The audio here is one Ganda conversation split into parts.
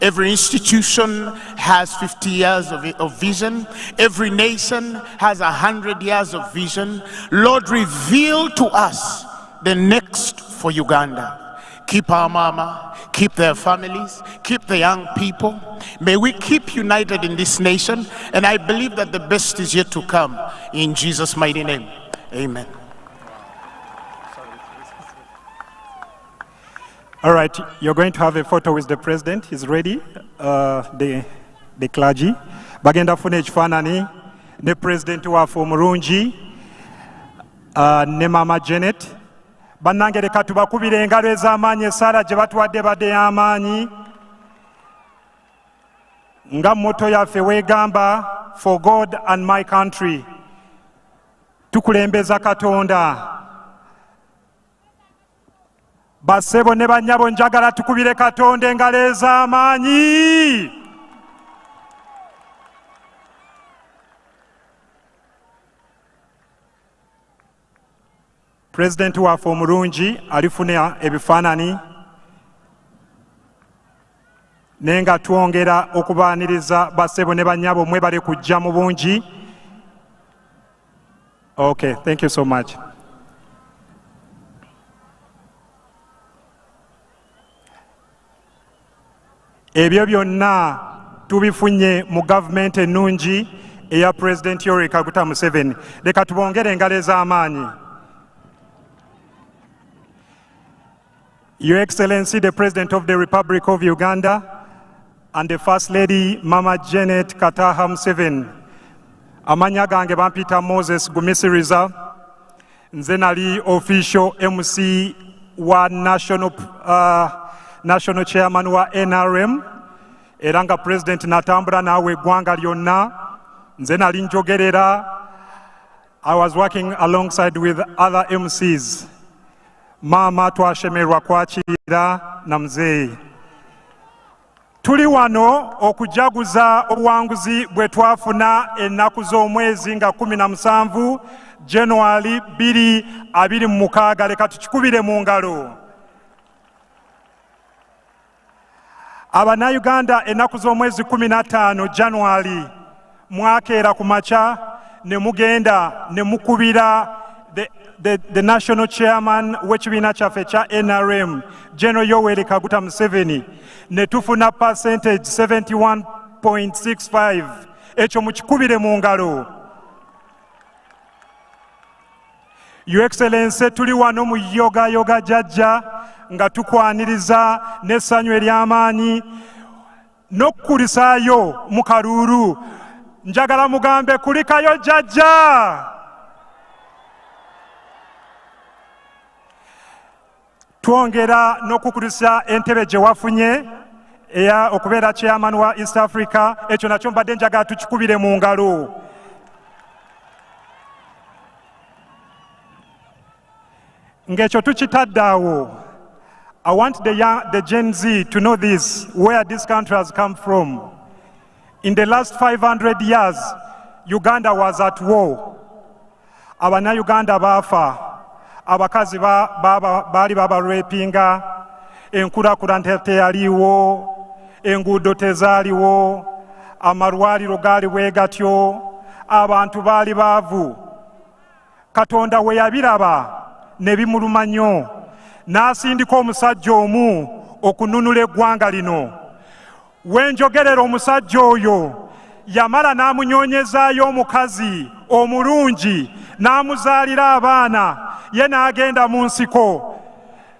Every institution has 50 years of vision. Every nation has 100 years of vision. Lord, reveal to us the next for Uganda. Keep our mama, keep their families, keep the young people. May we keep united in this nation, and I believe that the best is yet to come. In Jesus' mighty name, amen. All right, you're going to have a photo with the president. He's ready. The clergy. Bagenda fune ekifaananyi ne president waffe omulungi ne mama Janet. Bannange leka tubakubire engalo ez'amaanyi essaala gye batuwadde badde y'amaanyi. Nga motto yaffe weegamba, for God and my country. Tukulembeza Katonda. Basebo ne bannyabo njagala tukubire Katonda engalo ez'amaanyi. President waffe omulungi alifuna ebifaananyi naye nga twongera okubaaniriza basebo ne bannyabo mwebale kujja mu bungi. Okay, thank you so much. Ebyo byonna tubifunye mu gavumenti ennungi eya President Yoweri Kaguta Museveni. Leka tubongere engalo ez'amaanyi. Your Excellency, the President of the Republic of Uganda, and the First Lady, Mama Janet Kataha Museveni. Amanya gange bampita Moses Gumisiriza. Nze nali official MC wa National Chairman wa NRM. Era nga President natambula naawe eggwanga lyonna. Nze nali njogerera. I was working alongside with other MCs. Mama twashemerwa kwakira na mzeeyi. Tuli wano okujaguza obuwanguzi bwe twafuna ennaku z'omwezi nga 17 January 2026. Leka tukikubire mu ngalo. Abannayuganda ennaku z'omwezi 15 January mwakeera ku makya ne mugenda ne mukubira the national chairman w'ekibiina kyaffe kya NRM, General Yoweri Kaguta Museveni, ne tufuna percentage 71.65. Ekyo mukikubire mu ngalo. Your Excellency, tuli wano mu yoga JAJJA nga tukwaniriza n'essanyu ery'amaanyi n'okukulisaayo mu kaluulu. Njagala mugambe kulikayo JAJJA. Twongera n'okukulisa entebe gye wafunye eya okubeera chairman wa East Africa. Ekyo nakyo mbadde njagala tukikubire mu ngalo. Ng'ekyo tukitadde awo. I want the Gen Z to know this, where this country has come from. In the last 500 years, Uganda was at war. Abannayuganda baafa. Abakazi baali babalwepinga, enkulaakulana teyaliiwo, enguudo tezaaliwo, amalwaliro gaali bwe gatyo, abantu baali baavu. Katonda we yabiraba ne bimuluma nnyo, n'asindika omusajja omu okununula eggwanga lino. We njogerera omusajja oyo yamala n'amunyoonyezaayo omukazi omulungi n'amuzaalira abaana, ye n'agenda mu nsiko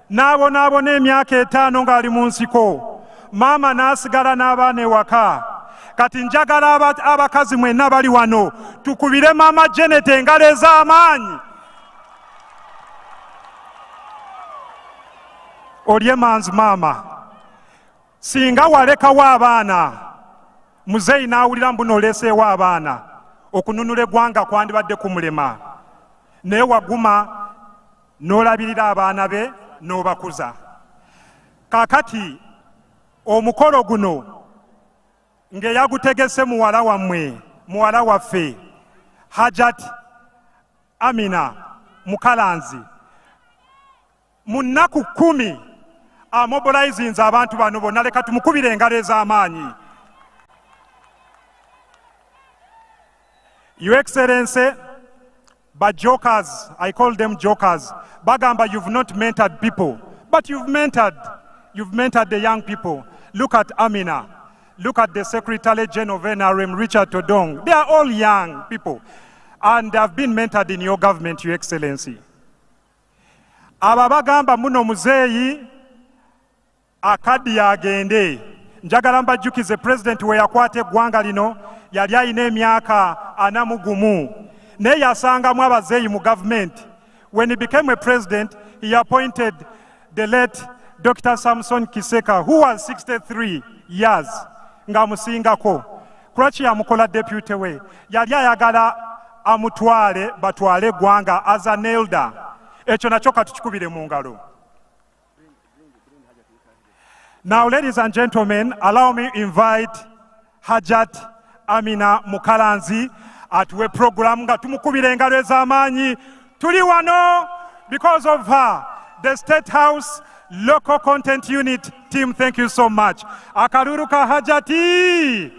n'abonaabona emyaka 5 ng'ali mu nsiko. Maama n'asigala n'abaana ewaka. Kati njagala abakazi mwenna bali wano tukubire Mama Janet engalo ez'amaanyi. Olye manzi maama, singa walekawo abaana, muzeeyi n'awulira mbu n'oleeseewo abaana, okununula eggwanga kwandibadde kumulema. Naye waguma n'olabirira abaana be n'obakuza. Kaakati omukolo guno ng'eyagutegese muwala wammwe, muwala waffe Hajat Amina Mukalanzi, mu nnaku 10 mobilizing abantu bano bonna leka tumukubire engalo ez'amaanyi. Your Excellency, but jokers, I call them jokers. Bagamba, you've not mentored people, but you've mentored the young people. Look at Amina. Look at the Secretary General of NRM, Richard Todong. They are all young people, and they have been mentored in your government, Your Excellency. Ababagamba muno muzeeyi akadi agende. Njagala mbajjukize President we yakwata eggwanga lino yali alina emyaka 40 naye yasangamu abazeeyi mu government. When he became a president, he appointed the late Dr. Samson Kiseka, who was 63 years, nga musingako. Kulwaki yamukola deputy we? Yali ayagala amutwale batwale eggwanga as an elder. Ekyo nakyo katukikubire mu ngalo. Now, ladies and gentlemen, allow me to invite Hajat Amina Mukalanzi atuwe program nga tumukubire engalo ez'amaanyi. Tuli wano because of her. The State House Local Content Unit team, thank you so much. Akalulu ka Hajati.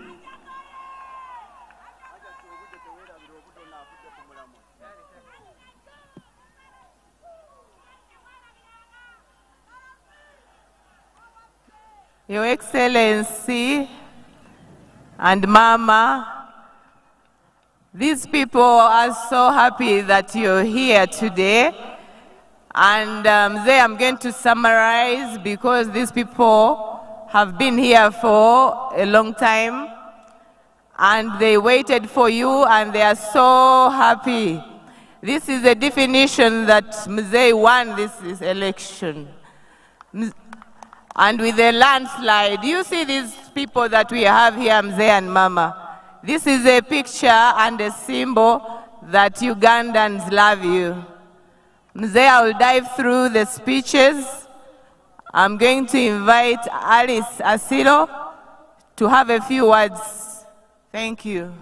Your Excellency and Mama, these people are so happy that you're here today. And I'm going to summarize because these people have been here for a long time and they waited for you and they are so happy. This is a definition that Museveni won this election. And with a landslide, you see these people that we have here, Mzee and Mama. This is a picture and a symbol that Ugandans love you. Mzee, I will dive through the speeches. I'm going to invite Alice Asilo to have a few words. Thank you.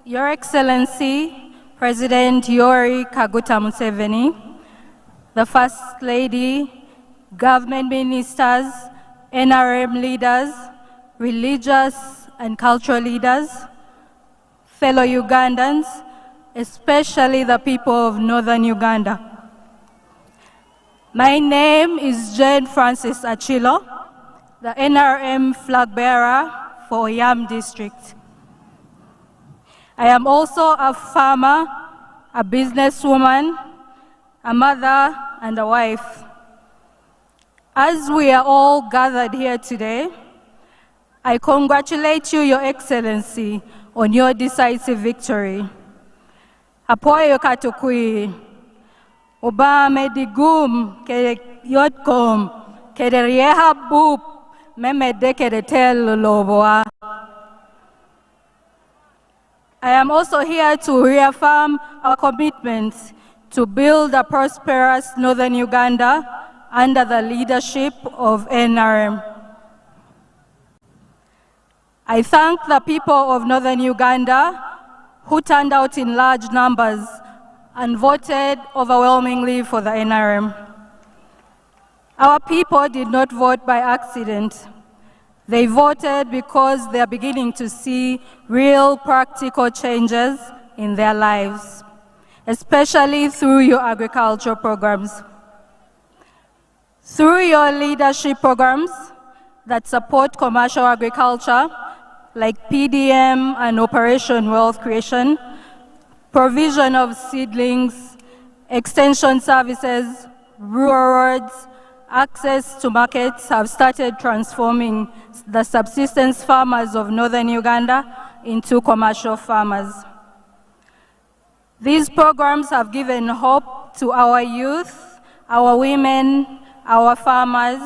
Your Excellency, President Yoweri Kaguta Museveni, the First Lady, government ministers, NRM leaders, religious and cultural leaders, fellow Ugandans, especially the people of Northern Uganda. My name is Jane Francis Achilo, the NRM flag bearer for Yam District. I am also a farmer, a businesswoman, a mother, and a wife. As we are all gathered here today, I congratulate you, Your Excellency, on your decisive victory. Apoyo katukui, Obama digum ke yotkom ke derieha bup meme deke de tel loboa. I am also here to reaffirm our commitment to build a prosperous Northern Uganda under the leadership of NRM. I thank the people of Northern Uganda who turned out in large numbers and voted overwhelmingly for the NRM. Our people did not vote by accident. They voted because they are beginning to see real practical changes in their lives, especially through your agricultural programs. Through your leadership programs that support commercial agriculture, like PDM and Operation Wealth Creation, provision of seedlings, extension services, rural roads, access to markets have started transforming the subsistence farmers of Northern Uganda into commercial farmers. These programs have given hope to our youth our women, our farmers,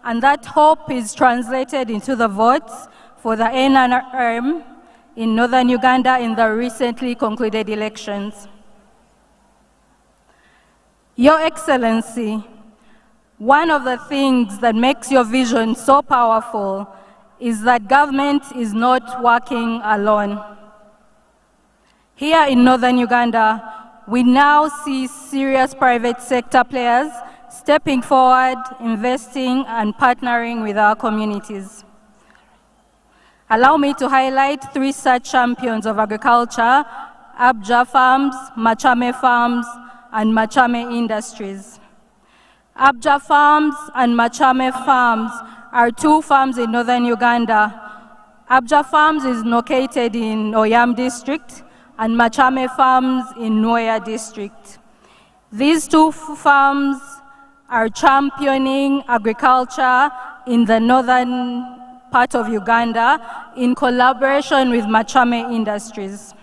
and that hope is translated into the votes for the NRM in northern Uganda in the recently concluded elections. Your Excellency, one of the things that makes your vision so powerful is that government is not working alone. Here in northern Uganda, we now see serious private sector players stepping forward, investing, and partnering with our communities. Allow me to highlight 3 such champions of agriculture: JAJJA Farms, Machame Farms, and Machame Industries. JAJJA Farms and Machame Farms are 2 farms in northern Uganda. JAJJA Farms is located in Oyam district and Machame Farms in Noya district. These 2 farms are championing agriculture in the northern part of Uganda in collaboration with Machame Industries.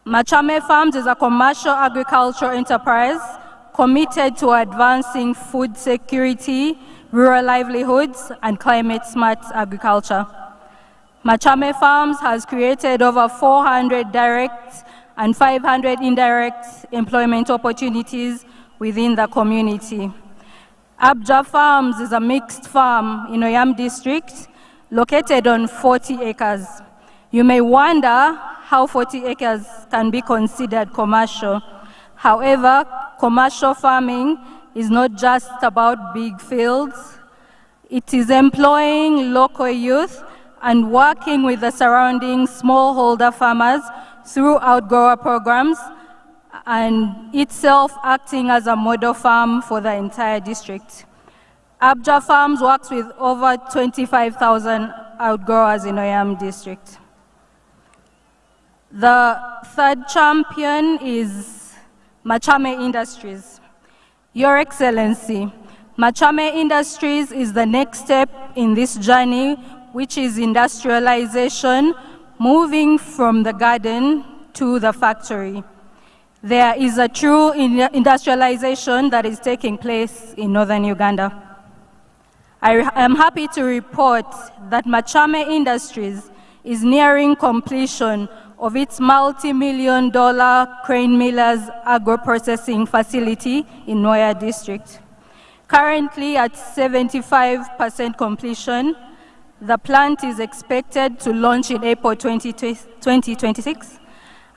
Machame Farms is a commercial agricultural enterprise committed to advancing food security, rural livelihoods, and climate-smart agriculture. Machame Farms has created over 400 direct and 500 indirect employment opportunities within the community. JAJJA Farms is a mixed farm in Oyam district located on 40 acres. You may wonder how 40 acres can be considered commercial. However, commercial farming is not just about big fields. It is employing local youth and working with the surrounding smallholder farmers through outgrower programs, and itself acting as a model farm for the entire district. JAJJA Farms works with over 25,000 outgrowers in Oyam district. The 3rd champion is Machame Industries. Your Excellency, Machame Industries is the next step in this journey, which is industrialization, moving from the garden to the factory. There is a true industrialization that is taking place in northern Uganda. I am happy to report that Machame Industries is nearing completion of its multi-million-dollar Crane Millers agro-processing facility in Noya district. Currently at 75% completion, the plant is expected to launch in April 2026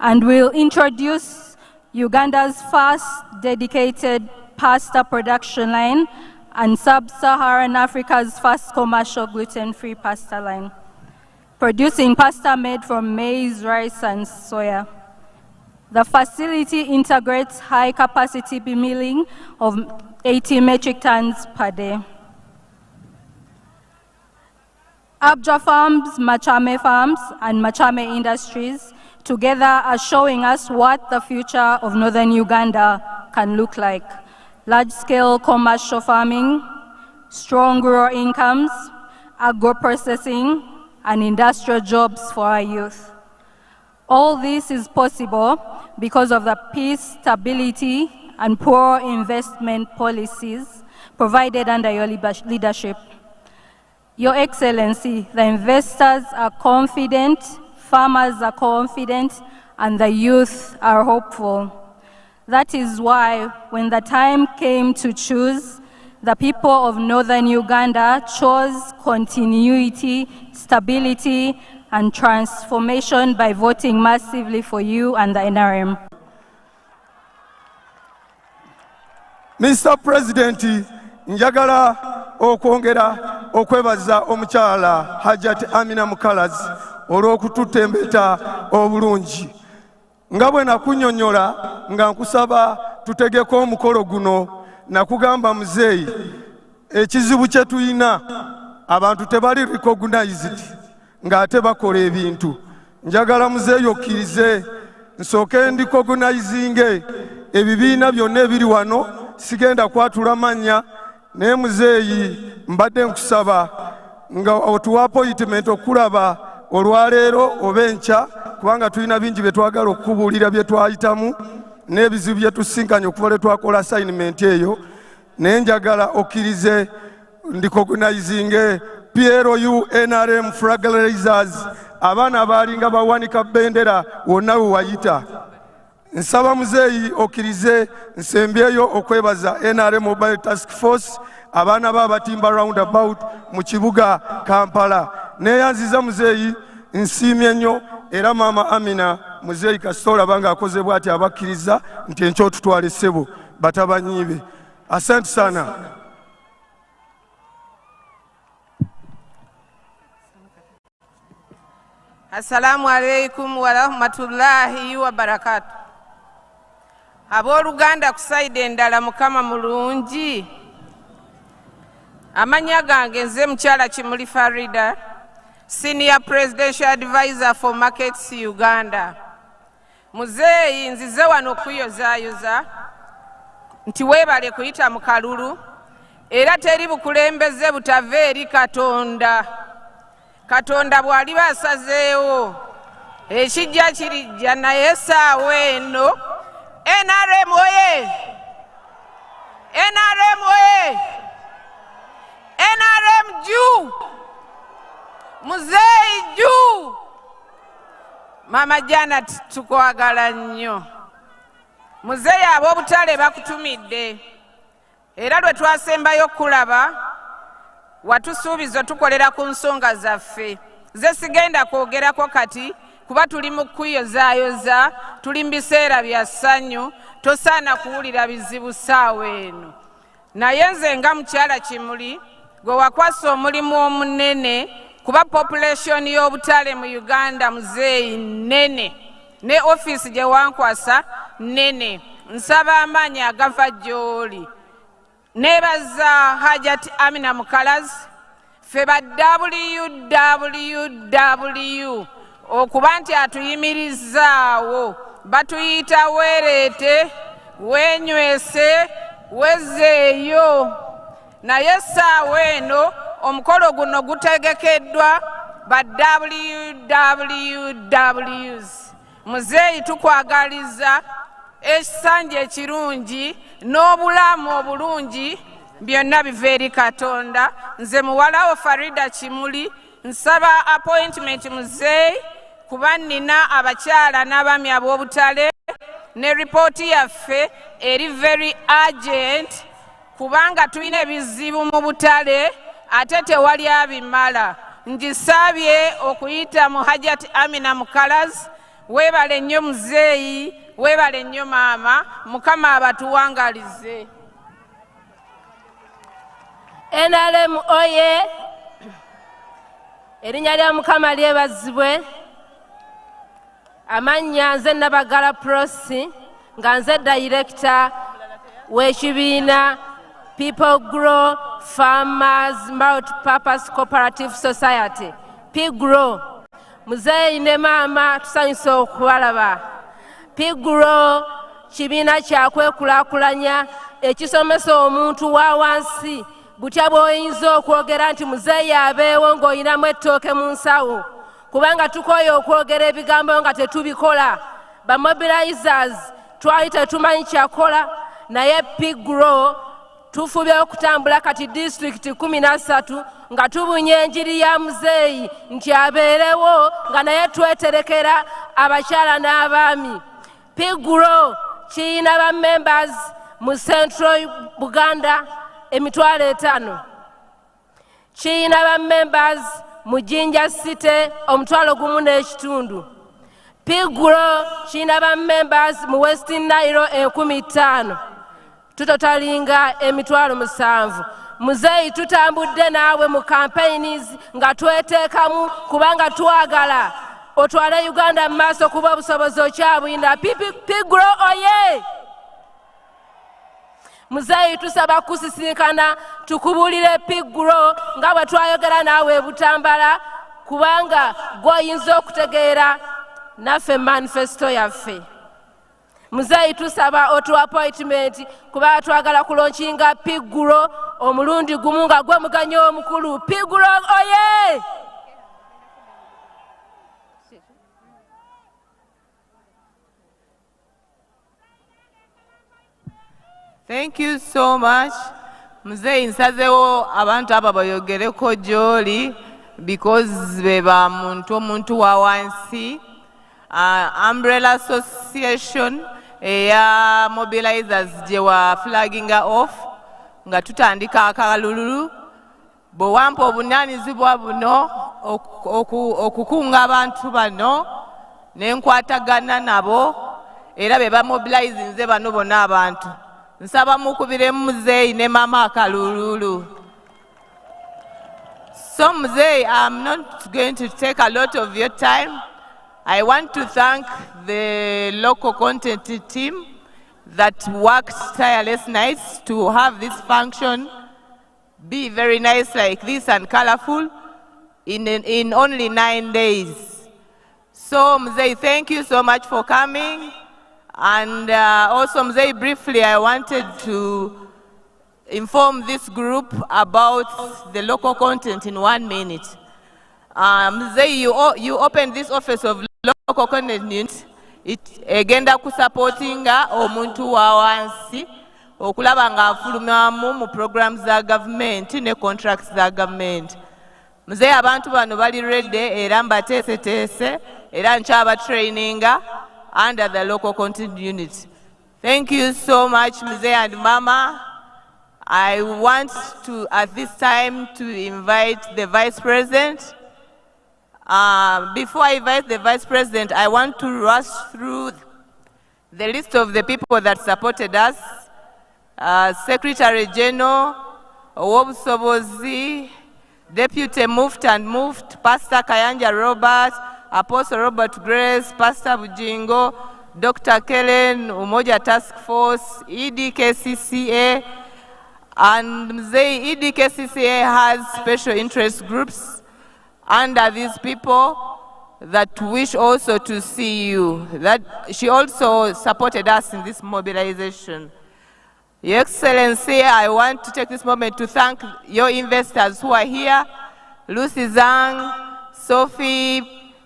and will introduce Uganda's first dedicated pasta production line and sub-Saharan Africa's first commercial gluten-free pasta line, producing pasta made from maize, rice, and soya. The facility integrates high-capacity milling of 80 metric tons per day. JAJJA Farms, Machame Farms, and Machame Industries together are showing us what the future of northern Uganda can look like. Large-scale commercial farming, strong rural incomes, agro-processing, and industrial jobs for our youth. All this is possible because of the peace, stability, and poor investment policies provided under your leadership. Your Excellency, the investors are confident, farmers are confident, and the youth are hopeful. That is why, when the time came to choose, the people of northern Uganda chose continuity, stability, and transformation by voting massively for you and the NRM. Mr. President, njagala okwongera okwebaza omukyala Hajjati Amina Mukalazi olw'okututembeta obulungi. Nga bwe nakunnyonnyola nga nkusaba tutegeko omukolo guno, nakugamba muzeeyi, ekizibu kye tulina abantu tebali recognized ng'ate bakola ebintu. Njagala muzeeyi okkirize nsooke ndicognizinge ebibiina byonna ebiri wano, sigenda kwatula mannya, naye muzeeyi mbadde nkusaba nga otuwa appointment okulaba olwaleero oba enkya, kubanga tulina bingi bye twagala okukubuulira bye twayitamu n'ebizibu bye tusinkanye okuva lwe twakola assignment eyo, naye njagala okkirize ndicognizinge PLU NRM flag raisers, abaana abalinga bawanika bendera wonna we wayita. Nsaba muzeeyi okkirize nsembyeyo okwebaza NRM Mobile Task Force, abaana b'abatimba roundabout mu kibuga Kampala. Neeyanziza muzeeyi, nsiimye nnyo, era maama Amina muzeeyi kasita olaba ng'akoze bw'ati abakkiriza nti enkya otutwale ssebo batabanyiibe. Asante sana. Assalamu alaikum wa rahmatullahi wa barakatuh. Abooluganda ku sayidi endala Mukama mulungi. Amanya gange nze mukyala Kimuli Farida, Senior Presidential Advisor for Markets Uganda. Muzeeyi nzize wano okuyozaayoza nti weebale kuyita mu kalulu, era teri bukulembeze butava eri Katonda. Katonda bw'aliba asazeewo ekijja kirijja, naye essaawa eno NRM oye! NRM oye! NRM juu! Muzeeyi juu! Mama Janet tukwagala nnyo. Muzeeyi ab'obutale bakutumidde, era lwe twasembayo okulaba watusuubiza tukolera ku nsonga zaffe. Ze sigenda kwogerako kati kuba tuli mu kuyozaayoza, tuli mu biseera bya ssanyu, tosaana kuwulira bizibu ssaawa eno. Naye nze nga mukyala Kimuli gwe wakwasa omulimu omunene, kuba population y'obutale mu Uganda muzeeyi nnene, ne office gye wankwasa nnene. Nsaba amaanyi agava gy'oli. Nebaza Hajjati Amina Mukalazi, ffe ba WWW okuba nti atuyimirizaawo, batuyita weereete, weenywese, wezeeyo. Naye essaawa eno omukolo guno gutegekeddwa ba WWWs. Muzeeyi tukwagaliza ekisanja ekirungi n'obulamu obulungi byonna biva eri Katonda. Nze muwalawo Farida Kimuli nsaba appointment muzeeyi, kuba nina abakyala n'abaami ab'obutale, ne ripooti yaffe eri very urgent, kubanga tulina ebizibu mu butale ate tewali abimala. Ngisabye okuyita mu Hajjati Amina Mukalazi. Weebale nnyo muzeeyi, weebale nnyo maama, Mukama abatuwangalize. NRM oye! Erinnya lya Mukama lyebazibwe. Amannya nze Nabagala Prosi, nga nze Director w'ekibiina People Grow Farmers Multi-Purpose Cooperative Society, PGROW. Muzeeyi ne maama tusanyusa okubalaba. PGROW kibiina kyakwekulaakulanya ekisomesa omuntu wa wansi, butya bw'oyinza okwogera nti muzeeyi abeewo ng'oyinamu ettooke mu nsawo, kubanga tukooye okwogera ebigambo nga tetubikola. Ba mobilizers twali tetumanyi kyakola, naye PGROW tufubye okutambula kati disitulikiti 13 nga tubunya enjiri ya muzeeyi nti abeerewo, nga naye tweterekera abakyala n'abaami. PGROW kiyina ba members mu Central Buganda 5,000. Kiyina ba members mu Jinja City 1,500. PGROW kiyina ba members mu Western Nile 15,000. Tutotalinga 7,000. Muzeeyi tutambudde naawe mu campaigns nga tweteekamu, kubanga twagala otwale Uganda mu maaso, kuba obusobozi okyabuyinda. PGROW oye! Muzeeyi tusaba kusisinkana tukubulire PGROW nga bwe twayogera naawe e Butambala, kubanga gw'oyinza okutegeera naffe manifesto yaffe. Muzeeyi tusaba otu appointment, kuba twagala kulonkinga PGROW omulundi gumu nga gwe muganyo omukulu. PGROW oye! Thank you so much. Muzeeyi nsazeewo abantu abo bayogereko gy'oli because beba omuntu wa wansi. Umbrella Association eya mobilizers gye wa flagginga off nga tutandika akalululu bwe wampa obunaanyizibwa buno okukunga abantu bano ne nkwatagana nabo era be bamobilizinze bano bonna abantu nsaba mukubiremu Muzeeyi ne mama akalululu. So Muzeeyi, I'm not going to take a lot of your time. I want to thank the local content team that worked tireless nights to have this function be very nice like this and colorful in only 9 days. So Muzeeyi, thank you so much for coming. And also Muzeeyi, briefly I wanted to inform this group about the local content in 1 minute. Muzeeyi, you opened this office of local content unit. Egenda kusupportinga omuntu wa wansi okulaba nga afulumamu mu programs za government ne contracts za government. Muzeeyi, abantu bano bali ready era mbateeseteese era nkyaba traininga under the local content unit. Thank you so much Muzeeyi and Mama. I want to at this time to invite the Vice President. Before I invite the Vice President, I want to rush through the list of the people that supported us. Secretary General, Owobusobozi, Deputy Muft and Muft, Pastor Kayanja Robert, Apostle Robert Grace, Pastor Bujingo, Dr. Kellen, Umoja Task Force, EDKCCA, and Muzeeyi, EDKCCA has special interest groups under these people that wish also to see you. That she also supported us in this mobilization. Your Excellency, I want to take this moment to thank your investors who are here, Lucy Zhang, Sophie,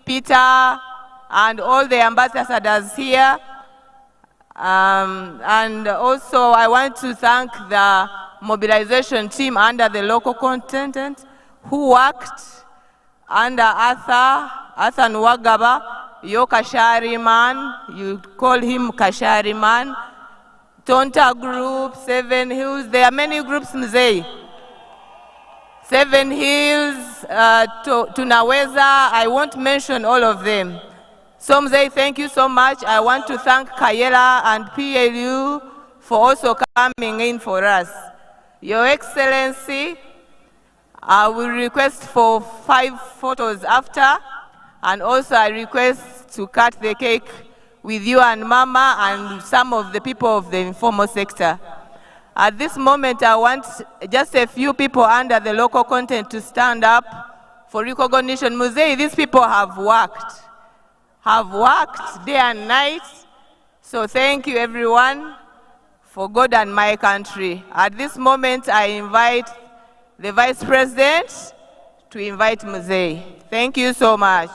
Peter, and all the ambassadors here. And also I want to thank the mobilization team under the local content who worked under Arthur Nwagaba, your Kashari man, you call him Kashari man, Tonta Group, 7 Hills, there are many groups Muzeeyi. 7 Hills, Tunaweza, I won't mention all of them. So Muzeeyi, thank you so much. I want to thank Kayela and PLU for also coming in for us. Your Excellency, I will request for 5 photos after, and also I request to cut the cake with you and Mama and some of the people of the informal sector. At this moment, I want just a few people under the local content to stand up for recognition. Muzeeyi, these people have worked day and night. So thank you everyone for God and my country. At this moment, I invite the Vice President to invite Muzeeyi. Thank you so much.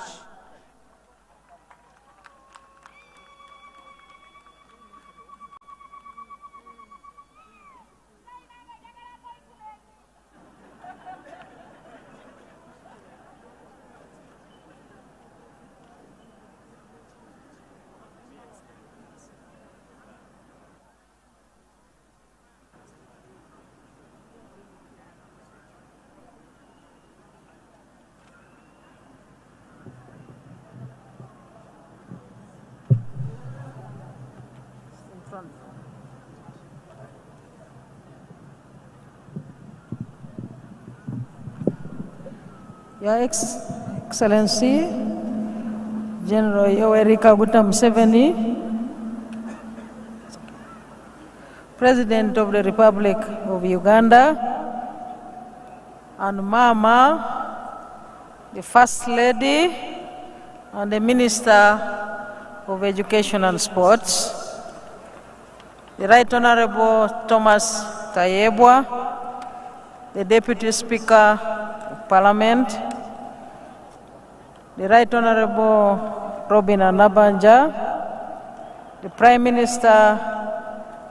Your Excellency, General Yoweri Kaguta Museveni, President of the Republic of Uganda, and Mama, the First Lady, and the Minister of Education and Sports, the Right Honorable Thomas Tayebwa, the Deputy Speaker of Parliament, the Right Honorable Robin Anabanja, the Prime Minister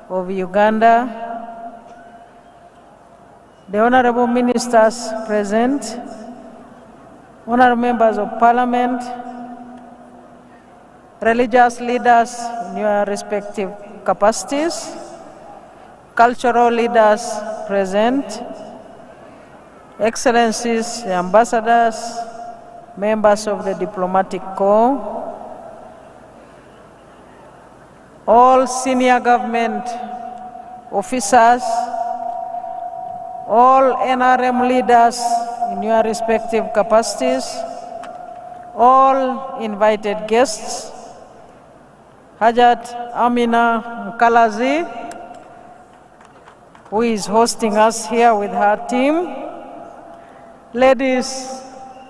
of Uganda, the honorable ministers present, honorable members of parliament, religious leaders in your respective capacities, cultural leaders present, excellencies, the ambassadors, members of the diplomatic corps, all senior government officers, all NRM leaders in your respective capacities, all invited guests, Hajat Amina Mkalazi, who is hosting us here with her team, ladies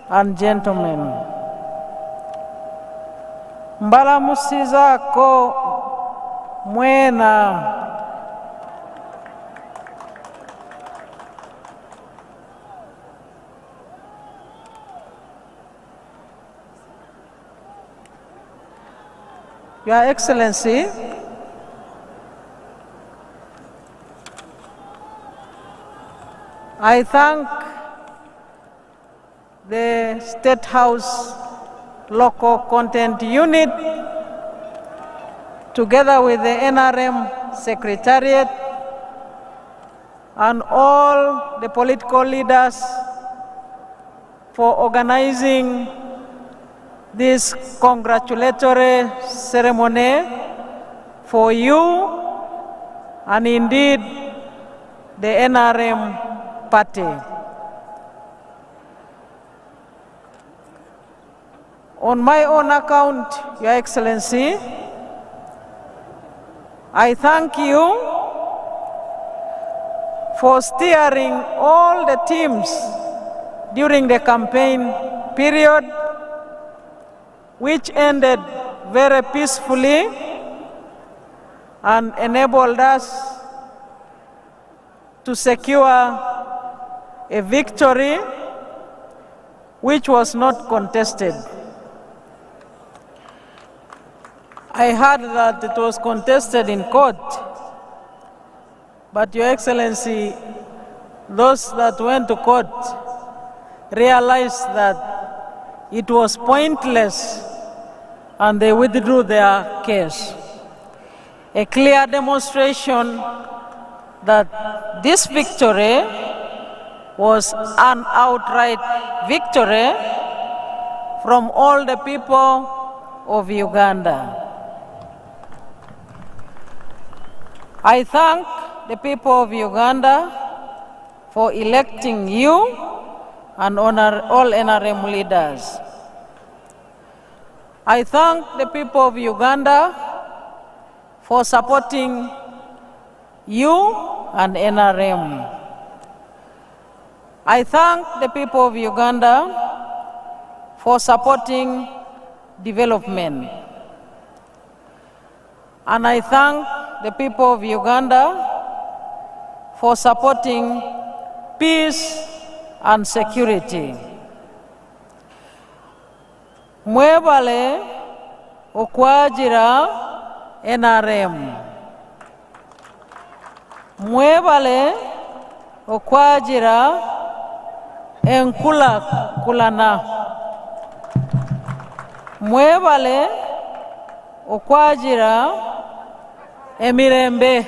and gentlemen. Mbalamusiza ko mwena. Your Excellency, I thank the State House Local Content Unit, together with the NRM Secretariat and all the political leaders for organizing this congratulatory ceremony for you and indeed the NRM party. On my own account, Your Excellency, I thank you for steering all the teams during the campaign period, which ended very peacefully and enabled us to secure a victory which was not contested. I heard that it was contested in court, but Your Excellency, those that went to court realized that it was pointless and they withdrew their case. A clear demonstration that this victory was an outright victory from all the people of Uganda. I thank the people of Uganda for electing you and all NRM leaders. I thank the people of Uganda for supporting you and NRM. I thank the people of Uganda for supporting development. And I thank the people of Uganda for supporting peace and security. Mwebale okwajira NRM. Mwebale okwajira enkula kulana. Mwebale okwajira emirembe.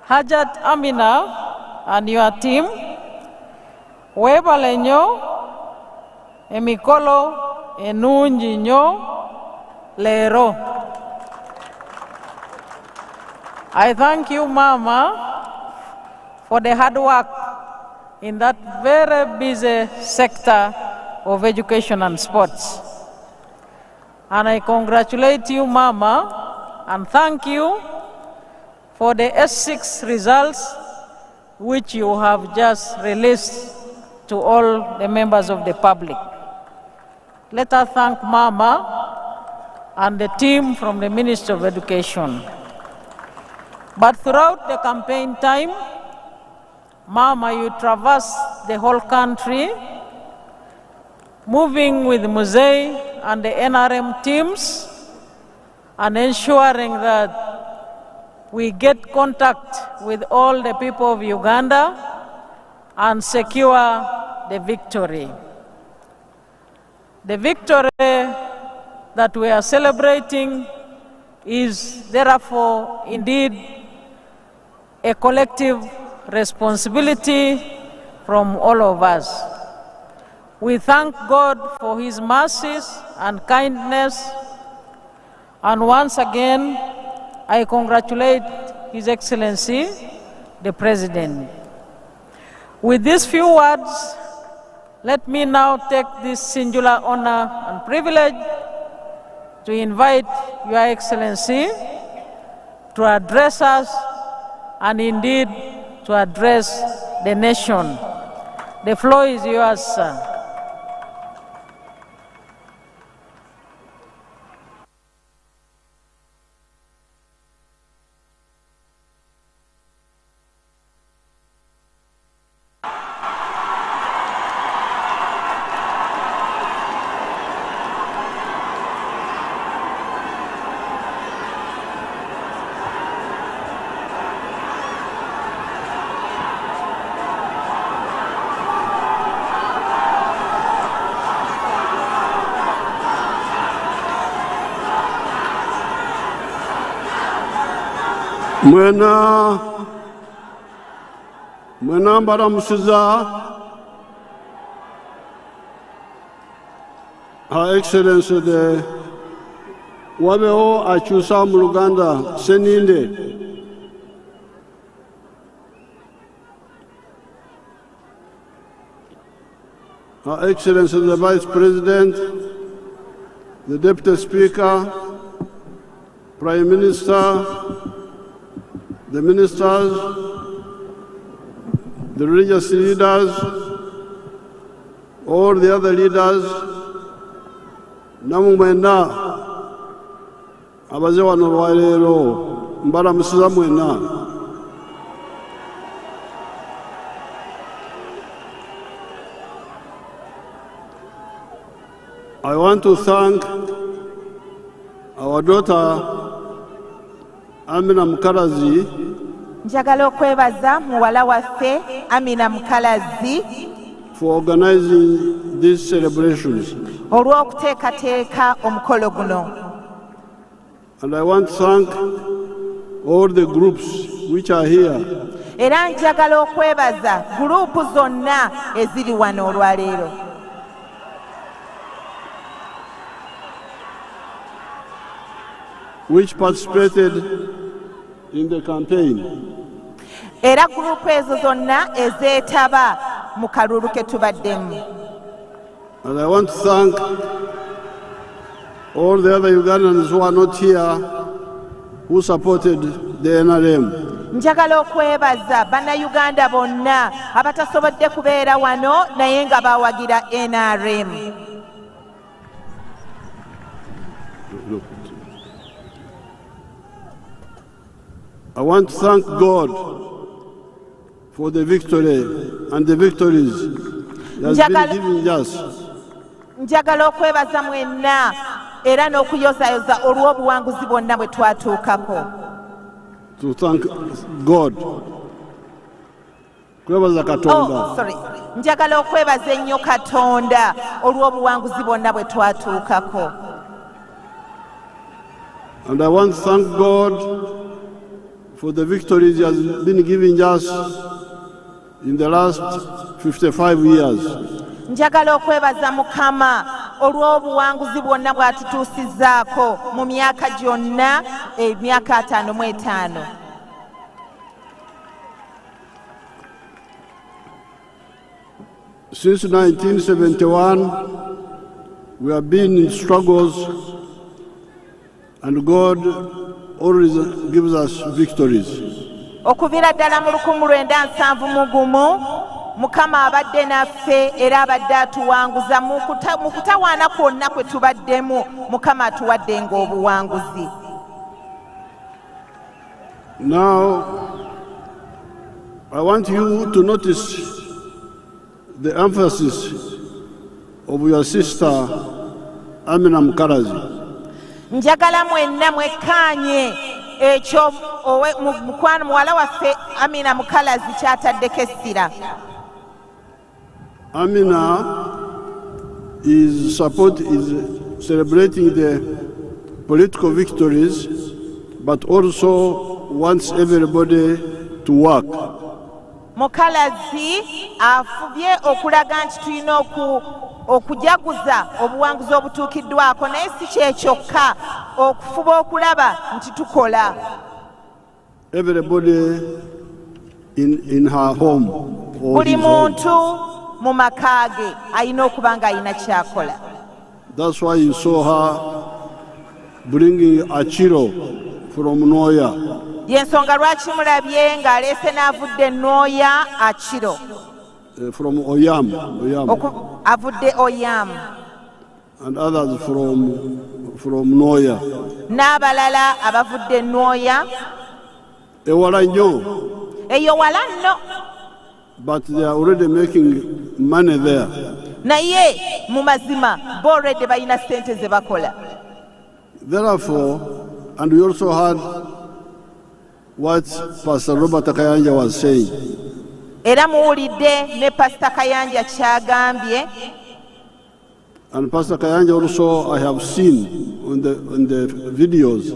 Hajat Amina and your team, webale nyo emikolo enungi nyo lero. I thank you, Mama, for the hard work in that very busy sector of education and sports. And I congratulate you, Mama, and thank you for the S6 results which you have just released to all the members of the public. Let us thank Mama and the team from the Ministry of Education. But throughout the campaign time, Mama, you traversed the whole country, moving with Museveni and the NRM teams and ensuring that we get contact with all the people of Uganda and secure the victory. The victory that we are celebrating is therefore indeed a collective responsibility from all of us. We thank God for His mercies and kindness, and once again, I congratulate His Excellency, the President. With these few words, let me now take this singular honor and privilege to invite Your Excellency to address us and indeed to address the nation. The floor is yours, sir. Mwena mbaramusiza Her Excellency the Wabeo achusa mu Uganda seninde Her Excellency the Vice President, the Deputy Speaker, Prime Minister, the ministers, the religious leaders, all the other leaders, namumwena abaze wano lwaleero mbalamusiza mwena. I want to thank our daughter Amina Mukalazi njagala okwebaza muwala waffe Amina Mukalazi for organizing these celebrations. olw'okuteekateeka omukolo guno. And I want to thank all the groups which are here era njagala okwebaza guruupu zonna eziri wano olwaleero which participated in the campaign. era guruupu ezo zonna ezeetaba mu kalulu ke tubaddemu. And I want to thank all the other Ugandans who are not here who supported the NRM. njagala okwebaza bannayuganda bonna abatasobodde kubeera wano naye nga bawagira NRM. I want to thank God for the victory and the victories He has been giving us. njagala okwebaza mwenna era n'okuyozayoza olw'obuwanguzi bwonna bwe twatuukako. To thank God. Kwebaza Katonda. njagala okwebaza ennyo Katonda olw'obuwanguzi bwonna bwe twatuukako. And I want to thank God for the victories He has been giving us in the last 55 years. njagala okwebaza Mukama olw'obuwanguzi bwonna bw'atutuusizzaako mu myaka gyonna emyaka 55. Since 1971, we have been in struggles, and God always gives us victories. okuviira ddala mu 1971 Mukama abadde naffe era abadde atuwanguza mu kutawaana kwonna kwe tubaddemu. Mukama atuwaddenga obuwanguzi. Now, I want you to notice the emphasis of your sister Amina Mukalazi. njagala mwenna mwekkaanye ekyo mukwano muwala waffe Amina Mukalazi kyataddeko essira. Amina is celebrating the political victories, but also wants everybody to work. Mukalazi afubye okulaga nti tulina okujaguza obuwanguzi obutuukiddwako naye si kyekyokka okufuba okulaba nti tukola. Everybody in her home. Buli muntu mu maka ge alina okuba nga alina kyakola. That's why you saw her bringing Achiro from Noya. Yensonga lwaki mulabye ng'aleese n'avudde Noya Achiro. From Oyam. Avudde Oyam. And others from Noya. N'abalala abavudde Noya. Ewala nnyo. Eyo wala nno. But they are already making money there. Naye mu mazima bo already balina ssente ze bakola. Therefore, and we also heard what Pastor Robert Kayanja was saying. Era muwulidde ne Pastor Kayanja kyagambye. And Pastor Kayanja also, I have seen on the videos,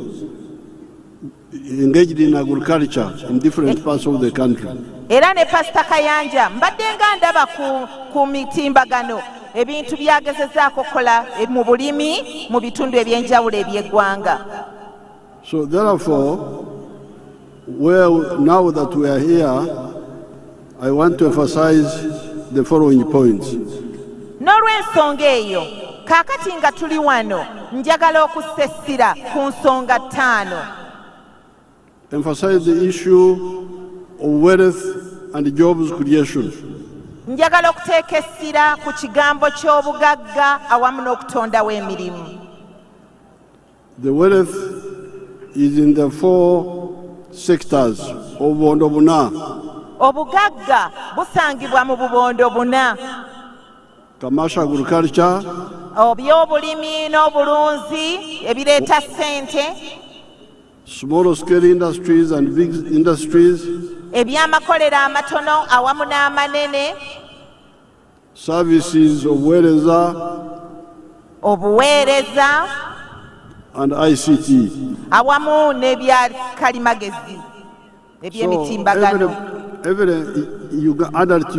engaged in agriculture in different parts of the country. Era ne Pastor Kayanja mbadde nga ndaba ku mitimbagano ebintu byagezezaako okukola mu bulimi mu bitundu ebyenjawulo eby'eggwanga. So therefore, now that we are here, I want to emphasize the following points. N'olw'ensonga eyo kaakati nga tuli wano njagala okussa essira ku nsonga 5. Emphasize the issue of wealth and jobs creation. Njagala okuteeka essira ku kigambo ky'obugagga awamu n'okutondawo emirimu. The wealth is in the 4 sectors of Bubondo buna. Obugagga busangibwa mu bubondo buna. Commercial agriculture. Obyobulimi n'obulunzi ebireeta ssente. Small scale industries and big industries. Ebyamakolero amatono awamu n'amanene. Services of obuweereza and ICT. Awamu n'ebya kalimagezi eby'emitimbagano. Every adult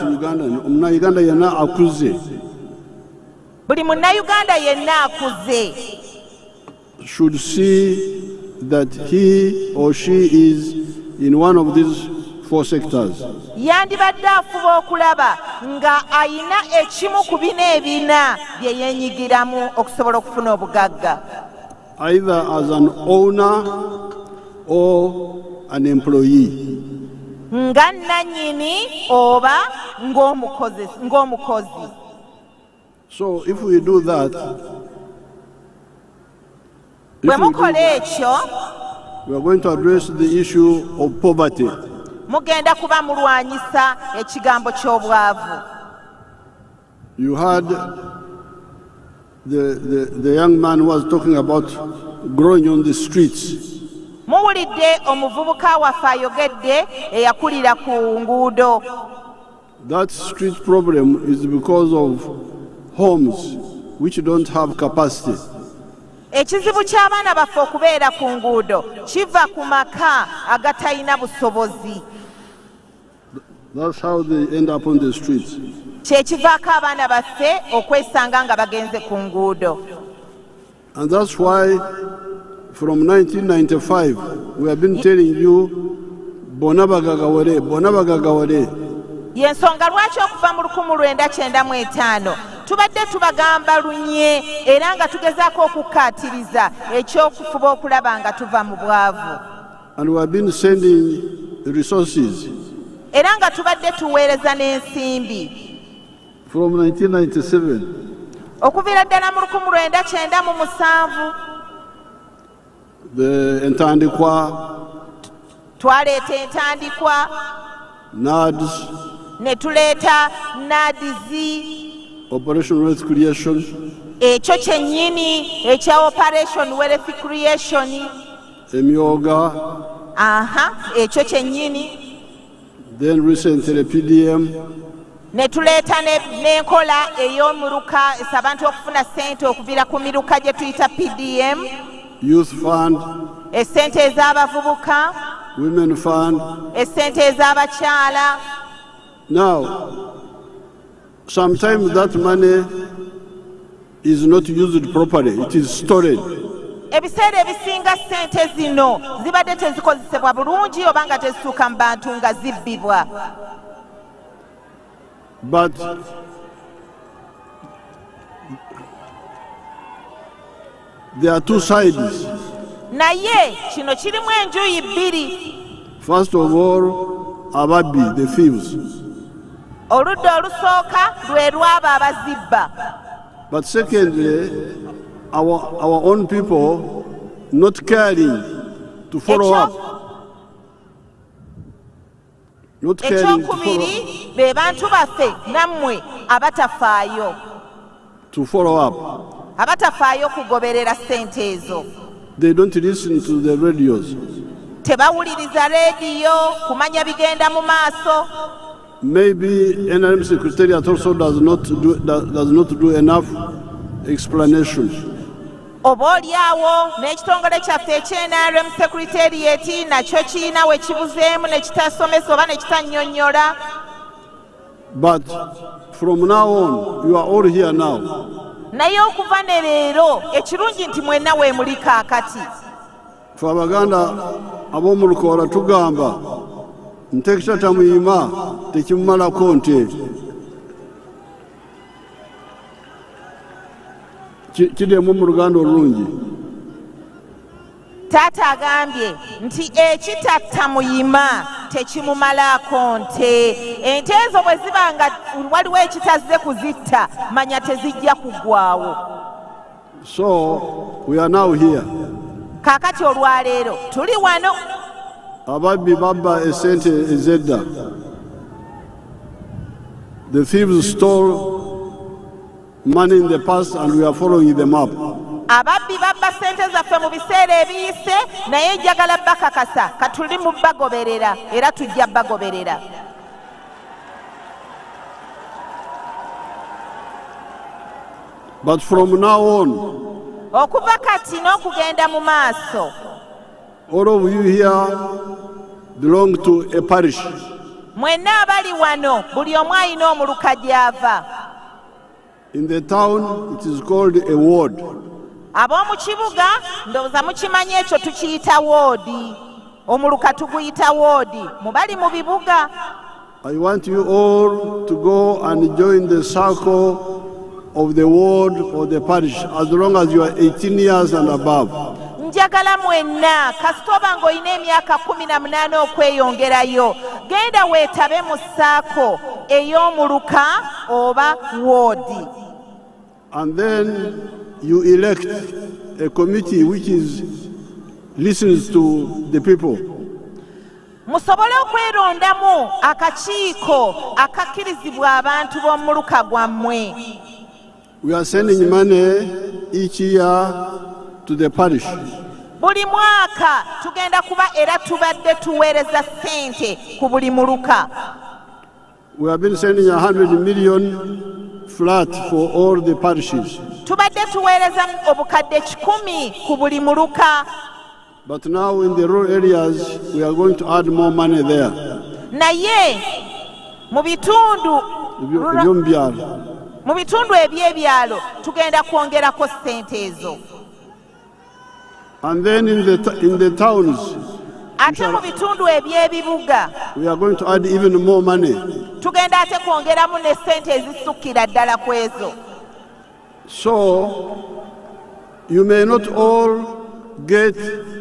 Ugandan, Uganda yenna akuze. Buli munnayuganda yenna akuze should see that he or she is in one of these 4 sectors. Yandibadde afuba okulaba nga ayina ekimu ku bino ebina bye yeenyigiramu okusobola okufuna obugagga. Either as an owner or an employee. Nga nannyini oba ng'omukozi. So if we do that, we are going to address the issue of poverty. Mugenda kuba mulwanyisa ekigambo ky'obwavu. You heard the young man was talking about growing on the streets. Muwulidde omuvubuka waffe ayogedde eyakulira ku nguudo. That street problem is because of homes which don't have capacity. Ekizibu ky'abaana baffe okubeera ku nguudo kiva ku maka agatayina busobozi. That's how they end up on the streets. Kyekivaako abaana baffe okwesanga nga bagenze ku nguudo. And that's why from 1995 we have been telling you bona bagagawale. Yensonga lwaki okuva mu 1995 tubadde tubagamba lunye era nga tugezaako okukkaatiriza ekyokufuba okulaba nga tuva mu bwavu. And we have been sending resources. Era nga tubadde tuweereza n'ensimbi. From 1997. Okuviira ddala mu 1997. The entandikwa. Twaleeta entandikwa. NADS. Ne tuleeta NADS. Operation Wealth Creation. ekyo kyennyini ekya operation wealth creation. emyoga. Ekyo kyennyini. Then recently PDM. Ne tuleeta n'enkola ey'omuruka abantu okufuna ssente okuviira ku miruka gye tuyita PDM. Youth Fund. Essente ez'abavubuka. Women Fund. Essente ez'abakyala. Now, sometimes that money is not used properly. It is stored. Ebiseera ebisinga ssente zino zibadde tezikozesebwa bulungi oba nga tezituuka mu bantu nga zibbibwa. But there are two sides. Naye kino kirimu enjuyi bbiri. First of all, ababbi, the thieves. Oludda olusooka lwe lwabo abazibba. But secondly, our own people not caring to follow up. Not caring to follow up. Ekyokubiri be bantu baffe nammwe abatafaayo. To follow up. Abatafaayo kugoberera ssente ezo. They don't listen to the radios. Tebawuliriza leediyo kumanya bigenda mu maaso. Maybe NRM Secretariat also does not do enough explanation. Oboolyawo n'ekitongole kyaffe ekye-NRM Secretariat nakyo kirina we kibuzeemu ne kitasomesa oba ne kitannyonnyola. But from now on, you are all here now. Naye okuva ne leero ekirungi nti mwenna weemuli kaakati. Ffe Abaganda ab'omu Lukoola tugamba ntekisa tamuyima tekimumalako nte. Kirimu mu Luganda olulungi. Taata agambye nti ekitatta muyima tekimumalaako nte. Ente ezo bwe ziba nga waliwo ekitazze kuzitta manya tezijja kuggwawo. So we are now here. Kaakati olwaleero tuli wano. Ababbi babba esente ezedda. The thieves stole money in the past and we are following them up. Ababbi babba ssente zaffe mu biseera ebiyise naye njagala bakakasa katuli mu bagoberera era tujja bagoberera. But from now on, okuva kati n'okugenda mu maaso, all of you here belong to a parish. Mwenna abali wano buli omu alina omuluka gy'ava. In the town, it is called a ward. Ab'omu kibuga ndowooza mukimanyi ekyo tukiyita woodi. Omuluka tuguyita woodi. Mubali mu bibuga. I want you all to go and join the circle of the ward or the parish as long as you are 18 years and above. Njagala mwenna kasita oba ng'olina emyaka 18 okweyongerayo genda weetabe mu ssaako ey'omuluka oba woodi. And then you elect a committee which listens to the people. Musobole okwerondamu akakiiko akakkirizibwa abantu b'omuluka gwammwe. We are sending money each year to the parish. Buli mwaka tugenda kuba era tubadde tuweereza ssente ku buli muluka. We have been sending 100 million flat for all the parishes. Tubadde tuweereza obukadde 100 ku buli muluka. But now in the rural areas, we are going to add more money there. Naye mu bitundu eby'ebyalo tugenda kwongerako ssente ezo. And then in the towns, ate mu bitundu eby'ebibuga we are going to add even more money. Tugenda ate kwongeramu ne ssente ezisukkira ddala ku ezo. So you may not all get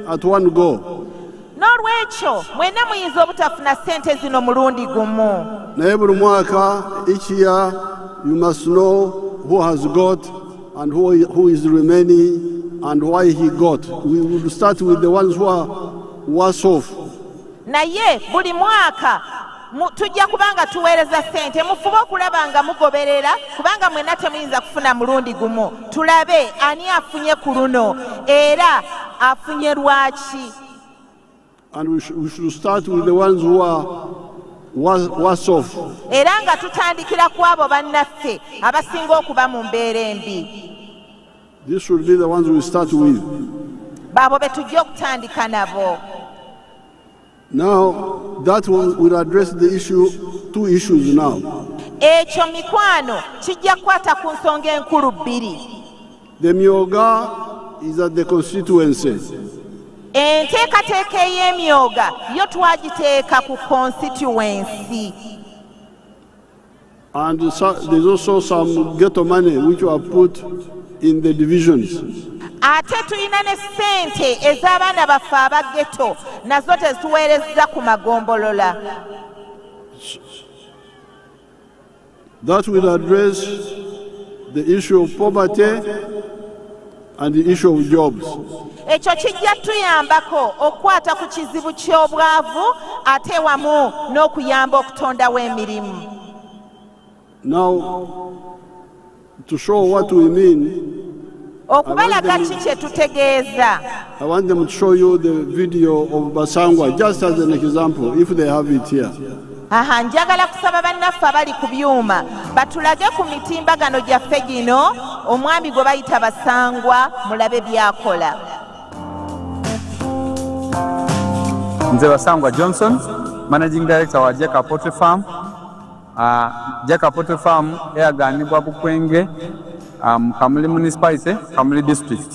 at one go. N'olwekyo mwenna muyinza obutafuna ssente zino mulundi gumu. Naye buli mwaka, each year, you must know who has got and who is remaining and why he got. We will start with the ones who are worse off. Naye buli mwaka tujja kubanga tuweereza ssente mufube okulaba nga mugoberera kubanga mwenna temuyinza kufuna mulundi gumu tulabe ani afunye ku luno era afunye lwaki. And we should start with the ones who are worse off. Era nga tutandikira ku abo bannaffe abasinga okuba mu mbeera embi. This should be the ones we start with. Baabo be tujja okutandika nabo. Now, that will address the issue, two issues now. Ekyo mikwano kijja kukwata ku nsonga enkulu bbiri. The Myoga is at the constituency. Enteekateeka ey'emyoga yo twagiteeka ku constituency. And there's also some ghetto money which were put in the divisions. Ate tulina ne ssente ez'abaana baffe aba ghetto nazo teziweerezza ku magombolola. That will address the issue of poverty and the issue of jobs. Ekyo kijja tuyambako okukwata ku kizibu ky'obwavu ate wamu n'okuyamba okutondawo emirimu. Now, to show what we mean, okubalaga ki kye tutegeeza. I want them to show you the video of Basangwa, just as an example, if they have it here. Aha, njagala kusaba bannaffe abali ku byuma batulage ku mitimbagano gyaffe gino omwami gwe bayita Basangwa mulabe byakola. Nze Basangwa Johnson, Managing Director wa JAJJA Poultry Farm. JAJJA Poultry Farm eyaganibwa Bukwenge, Kamuli Municipality, Kamuli District.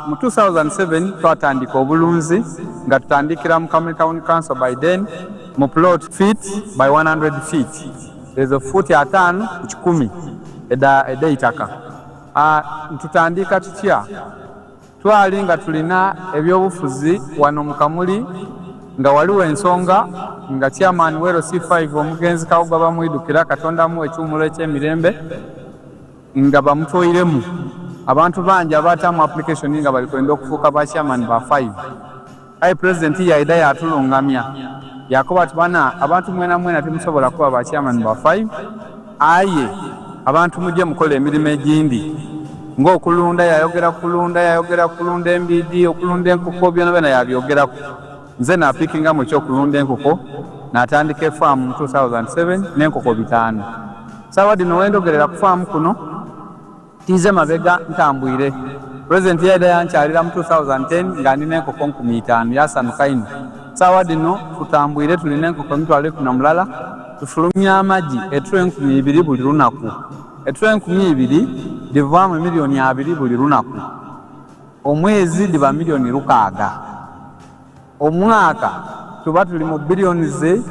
Mu 2007 twatandika obulunzi nga tutandikira mu Kamuli Town Council by then mu plot feet by 100 feet. Ezo futi 5 ku 10 eda itaka. Tutandika tutya twali nga tulina ebyobufuzi wano mu Kamuli nga waliwo ensonga nga chairman wero C5 omugenzi Kawuga bamwidukira Katonda mu ekyumulo eky'emirembe nga bamutoyiremu abantu bangi abatamu application nga bali kwenda okufuuka ba chairman ba 5. Ayi president yaida yatulungamya yakoba ati bana abantu mwena temusobola kuba ba chairman ba 5 aye abantu mujje mukola emirimu egindi ng'okulunda yayogera kulunda embidi okulunda enkoko byonna yabyogera nze napikinga mu ky'okulunda enkoko n'atandika farm mu 2007 n'enkoko 5. Sawa dino wendogerera ku farm kuno tize mabega ntambwire president yaida yankyalira mu 2010 nga nina enkoko 5,000 yasanuka ino. Sawa dino tutambwire tulina enkoko 1,000 tufulumya amagi etro 2,000 buli lunaku. Etro 2,000 divaamu milioni 2 buli lunaku. Omwezi diba milioni 6. Omwaka tuba tuli mu bilioni ze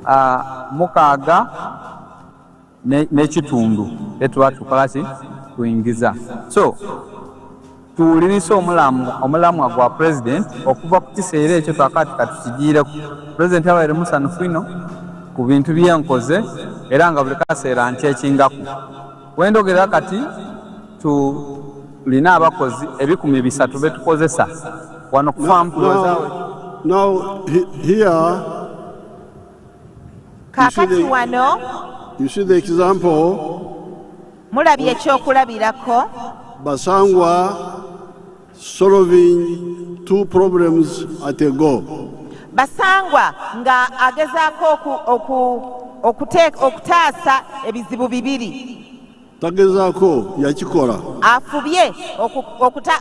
6 n'ekitundu etuba tukolaki tuyingiza. So tuwulirisa omulamwa gwa president okuva ku kiseera ekyo twakati katukigiireku. President abaire musanufu ino ku bintu byenkoze era nga buli kaseera nkyekingaku. Wendogerera kati tulina abakozi 300 betukozesa wano ku farm Now here kakati wano you see the example. Mulabye ekyokulabirako. Basangwa solving 2 problems at a go. Basangwa nga agezaako okutaasa ebizibu 2. Tagezaako yakikola. Afubye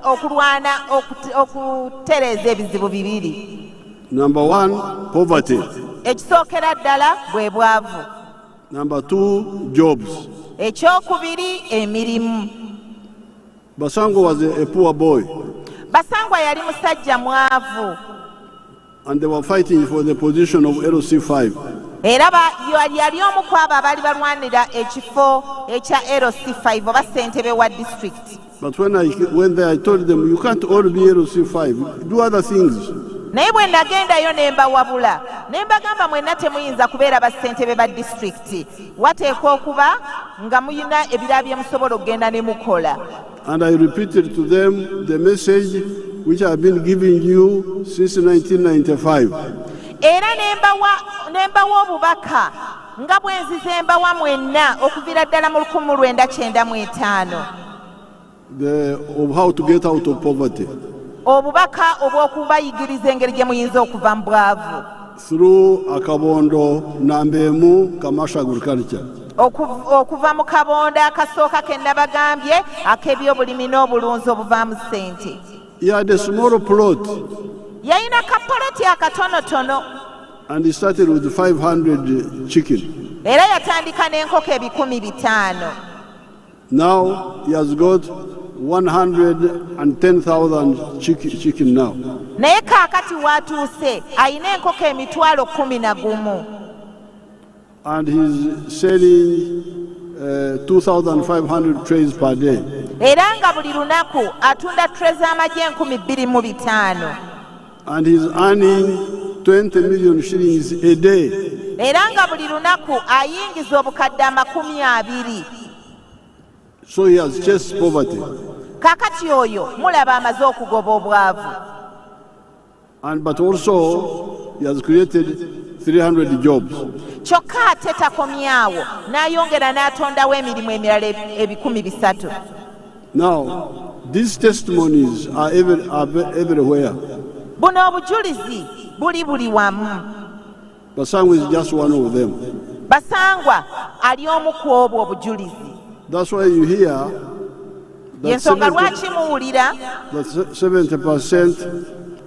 okulwana okutereeza ebizibu 2. Number 1, poverty. Ekisookera ddala bwe bwavu. Number 2, jobs. Ekyokubiri emirimu. Basangwa was a poor boy. Basangwa yali musajja mwavu. And they were fighting for the position of LC5. Era yali omu ku abo abaali balwanira ekifo ekya LC5 oba ssentebe wa district. But when I went there, I told them, you can't all be LC5. Do other things. Naye bwe nagendayo ne mbawabula ne mbagamba mwenna temuyinza kubeera bassentebe ba disitulikiti wateekwa okuba nga muyina ebirala bye musobola okugenda ne mukola. And I repeated to them the message which I've been giving you since 1995. era nembawa obubaka nga bwe nzize mbawa mwenna okuviira ddala mu 1995 of how to get out of poverty obubaka obw'okubayigiriza engeri gye muyinza okuva mu bwavu through akabondo nambemu commercial agriculture. okuva mu kabondo akasooka ke nabagambye ak'ebyobulimi n'obulunzi obuvaamu ssente. He had a small plot yalina kapoloti akatonotono and he started with 500 chicken. era yatandika n'enkoko 500. Now he has got 110,000 chicken now. naye kaakati watuuse ayina enkoko 11,000 And he's selling 2,500 trays per day. era nga buli lunaku atunda tre z'amagi 25,000 And he's earning 20 million shillings a day. era nga buli lunaku ayingiza obukadde 20. So he has chased poverty. kaakati oyo mulaba amaze okugoba obwavu. But also he has created 300 jobs. kyokka ate takomyawo n'ayongera n'atondawo emirimu emirala 300. Now, these testimonies are everywhere. buno obujulizi buli wamu. Basango is just one of them. Basangwa ali omu ku obwo obujulizi. That's why you hear that yensonga lwaki muwulira 70%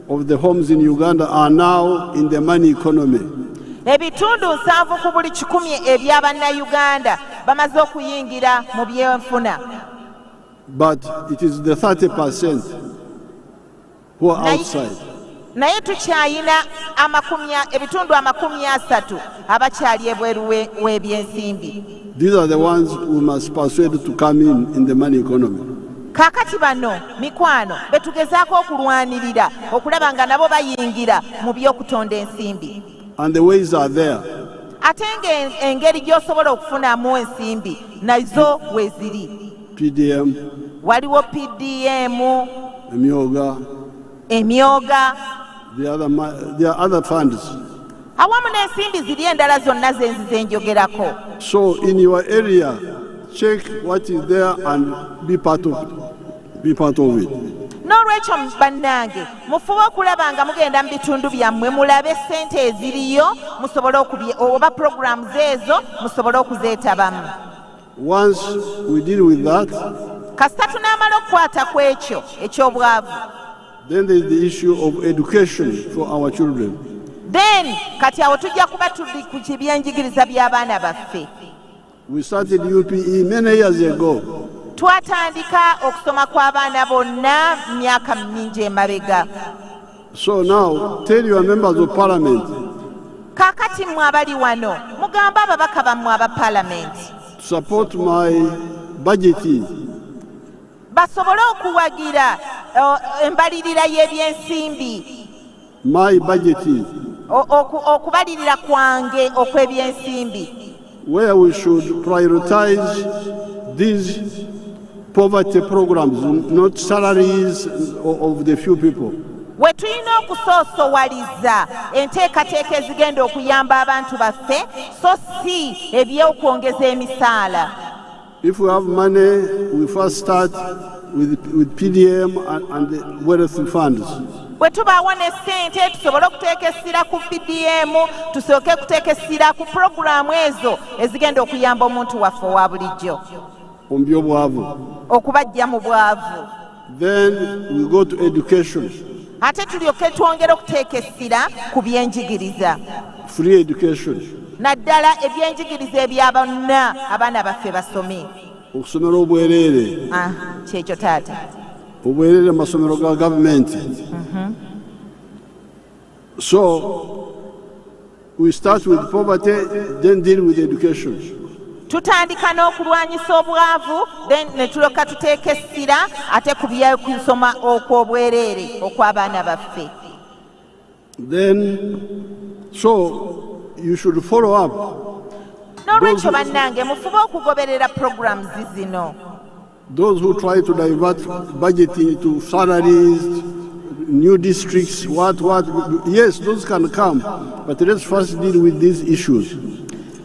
of the homes in Uganda are now in the money economy. ebitundu 7 ku buli 100 eby'abannayuganda bamaze okuyingira mu byenfuna. But it is the 30% who are outside. naye tukyayina ebitundu 30 abakyali ebweru w'ebyensimbi. These are the ones we must persuade to come in the money economy. kaakati bano mikwano betugezaako okulwanirira okulaba nga nabo bayingira mu by'okutonda ensimbi. And the ways are there. ate engeri gy'osobola okufunamu ensimbi nazo weeziri. PDM, waliwo PDM, emyoga, there are other funds. awamu n'ensimbi ziri endala zonna zenzize njogerako. So in your area, check what is there and be part of it. n'olwekyo bannange mufube okulaba nga mugenda mu bitundu byammwe mulabe ssente eziriyo musobole oba programs ezo musobole okuzeetabamu. Once we deal with that, kasita tunaamala okukwata ku ekyo eky'obwavu, then there is the issue of education for our children. then kati awo tujja kuba tuli ku kibyenjigiriza by'abaana baffe. We started UPE many years ago. twatandika okusoma kw'abaana bonna myaka mingi emabega. So now tell your members of parliament kaakati mmwe abali wano mugambe ababaka bammwe aba palamenti to support my budgeting. basobole okuwagira embalirira y'ebyensimbi. My budgeting, okubalirira kwange okw'ebyensimbi, where we should prioritize these poverty programs, not salaries of the few people. we tulina okusoosowaliza enteekateeka ezigenda okuyamba abantu baffe so si eby'okwongeza emisaala. If we have money, we first start with PDM and the wealth funds. bwe tubaawo ne ssente tusobole okuteeka essira ku PDM, tusooke kuteeka essira ku puroguramu ezo ezigenda okuyamba omuntu waffe owa bulijjo okubajja mu bwavu. Then we go to education. ate tulyoke twongere okuteeka essira ku byenjigiriza, Free education. naddala ebyenjigiriza ebya bonna abaana baffe basome. Okusomera obwereere. kyekyo taata. Obwereere masomero ga gavumenti. So we start with poverty, then deal with education. tutandika n'okulwanyisa obwavu, then ne tulyoka tuteeka essira ate ku byokusoma okw'obwereere okw'abaana baffe. Then, so you should follow up. n'olwekyo bannange mufube okugoberera programs zino. Those who try to divert budgeting to salaries, new districts, what, yes, those can come, but let's first deal with these issues.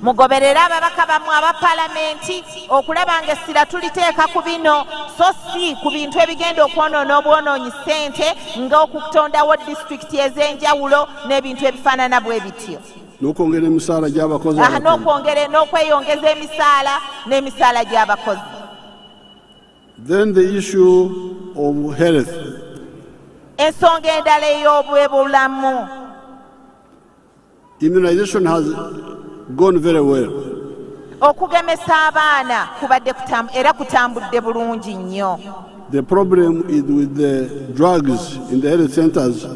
Mugoberera ababaka bammwe aba palamenti okulaba ng'essira tuliteeka ku bino so si ku bintu ebigenda okwonoona obwonoonyi ssente ng'okutondawo disitulikiti ez'enjawulo n'ebintu ebifaanana bwe bityo. N'okwongera emisaala gy'abakozi. N'okweyongeza emisaala n'emisaala gy'abakozi. Then the issue of health. Ensonga endala ey'obwebulamu. Immunization has gone very well. Okugemesa abaana kubadde era kutambudde bulungi nnyo. The problem is with the drugs in the health centers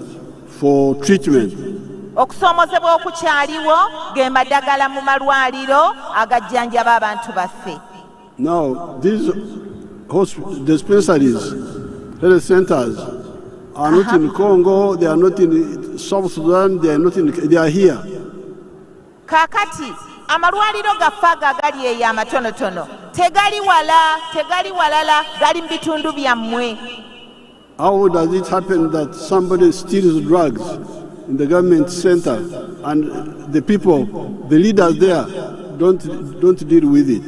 for treatment. Okusoomozebwa okukyaliwo ge madagala mu malwaliro agajjanjaba abantu baffe. Now, these dispensaries, health centers, are not in Congo, they are not in South Sudan, they are here. Kakati, amalwaliro gaffe agali eyo amatonotono tegali walala gali mu bitundu byammwe. How does it happen that somebody steals drugs in the government center and the people, the leaders there, don't deal with it?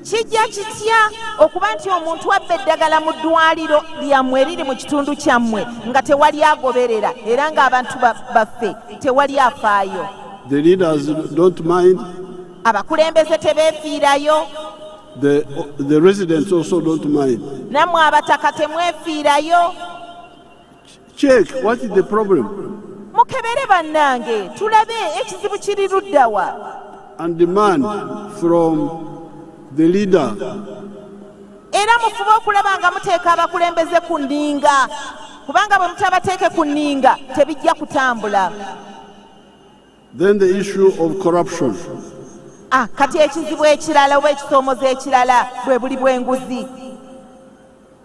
Kijja kitya okuba nti omuntu abba eddagala mu ddwaliro lyammwe eriri mu kitundu kyammwe nga tewali agoberera era ng'abantu baffe tewali afaayo? The leaders don't mind. Abakulembeze tebeefiirayo. The residents also don't mind. Nammwe abataka temwefiirayo. Check, what is the problem? Mukebere bannange tulabe ekizibu kiri luddawa. And demand from the leader. Era mufube okulaba nga muteeka abakulembeze ku nninga kubanga bwe mutabateeke ku nninga tebijja kutambula. Then the issue of corruption. Kati ekizibu ekirala oba ekisoomozo ekirala bwe buli bw'enguzi.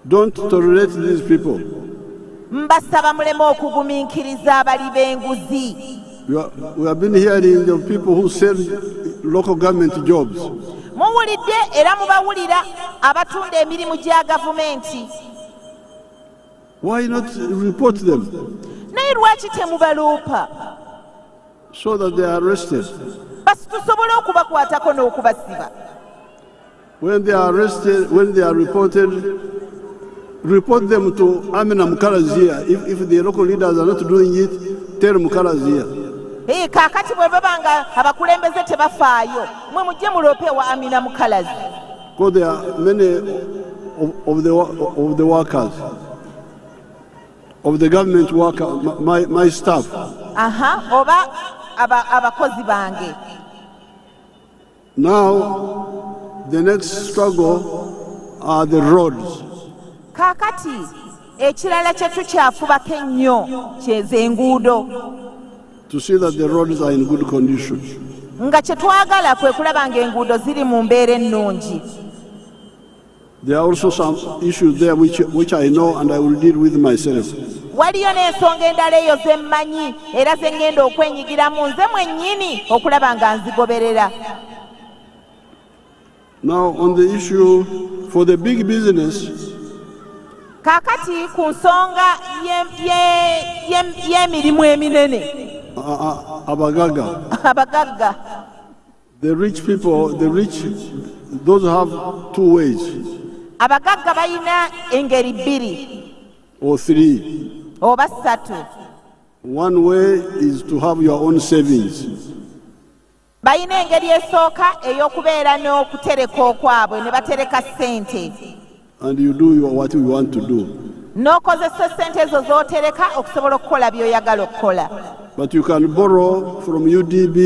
Don't tolerate these people. Mbasaba muleme okugumiikiriza abali b'enguzi. We have been hearing of people who sell local government jobs. Muwulidde era mubawulira abatunda emirimu gya gavumenti. Why not report them? Naye lwaki temubaloopa? So that they are arrested. Basi tusobole okubakwatako n'okubasiba. When they are arrested, when they are reported, report them to Amina Mukala's here. If the local leaders are not doing it, tell Mukala's here. Kakati bwe babanga abakulembeze tebafaayo mwe mujje muloope wa Amina Mukalazi. Because there are many of the workers, of the government worker, my staff. Oba abakozi bange. Now, the next struggle are the roads. Kakati ekirala kye tukyafubako ennyo kyeze enguudo. To see that the roads are in good condition. Nga kye twagala kwe kulaba ng'enguudo ziri mu mbeera ennungi. There are also some issues there which I know and I will deal with myself. Waliyo n'ensonga endala eyo ze mmanyi era ze ngenda okwenyigiramu nze mwennyini okulaba nga nzigoberera. Now on the issue for the big business. Kakati ku nsonga y'emirimu eminene. Abagagga. The rich people, those who have two ways. Abagagga balina engeri bbiri. Or three. Oba ssatu. One way is to have your own savings. Balina engeri esooka ey'okubeera n'okutereka okwabwe ne batereka ssente. And you do what you want to do. N'okozesa ssente ezo z'otereka okusobola okukola by'oyagala okukola. But you can borrow from UDB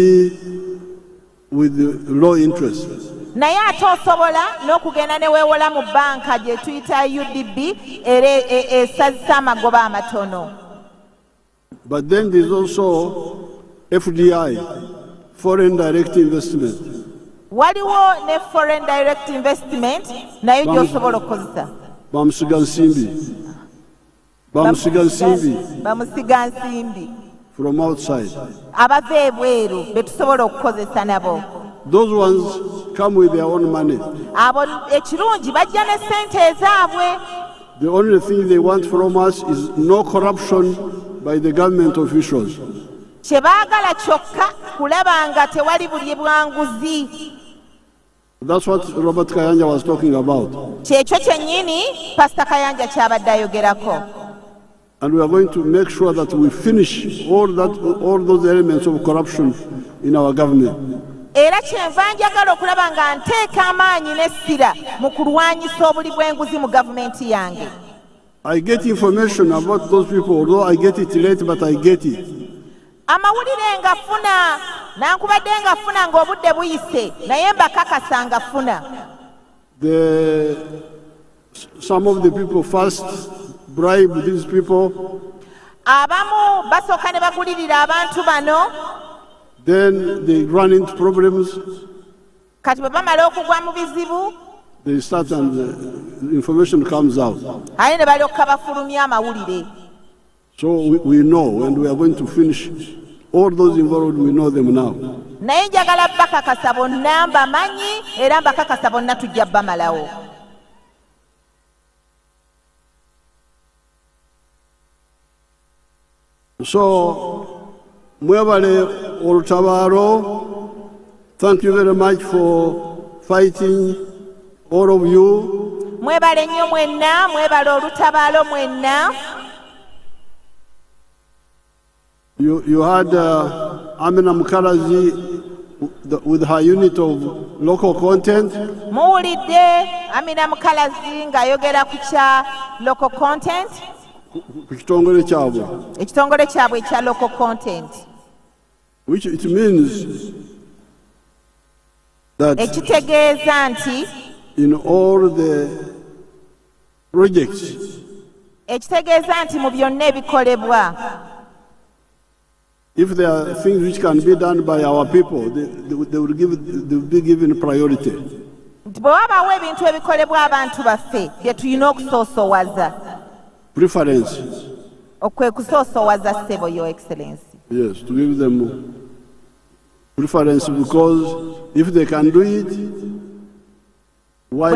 with low interest. Naye ate osobola n'okugenda ne weewola mu banka gye tuyita UDB era esazisa amagoba amatono. But then there's also FDI, foreign direct investment. Waliwo ne foreign direct investment nayo gy'osobola okukozesa. Bamusiga nsimbi. From outside. Abava ebweru be tusobola okukozesa nabo. Those ones come with their own money. Abo ekirungi bajja ne ssente ezaabwe. The only thing they want from us is no corruption by the government officials. kye baagala kyokka kulaba nga tewali buli bwanguzi. That's what Robert Kayanja was talking about. Kyekyo kyennyini Pastor Kayanja ky'abadde ayogerako. And we are going to make sure that we finish all those elements of corruption in our government. Era kyenva njagala okulaba nga nteeka amaanyi n'essira mu kulwanyisa obuli bw'enguzi mu gavumenti yange. I get information about those people, although I get it late, but I get it. Amawulire ngafuna nankubadde ngafuna ng'obudde buyise naye mbakakasa ngafuna. Some of the people first bribe these people. Abamu basooka ne bagulirira abantu bano. Then they run into problems. Kati bwe bamala okugwa mu bizibu. They start and the information comes out. Aye ne balyoka bafulumya amawulire. So we know, and we are going to finish all those involved, we know them now. Naye njagala bakakasa bonna mbamanyi era mbakakasa bonna tujja bamalawo. So mwebale olutabaro, thank you very much for fighting, all of you. Mwebale nnyo mwenna, mwebale olutabaalo mwenna. You had Amina Mukalazi with her unit of local content. Muwulidde Amina Mukalazi ng'ayogera ku kya local content. Ekitongole kyabwe. Ekitongole kyabwe ekya local content. Which it means that ekitegeeza nti in all the projects, ekitegeeza nti mu byonna ebikolebwa, if there are things which can be done by our people, they will be given priority. Nti bwe wabaawo ebintu ebikolebwa abantu baffe bye tulina okusoosowaza. Preference. Okwe kusoosowaza ssebo, Your Excellency. Yes, to give them preference, because if they can do it, why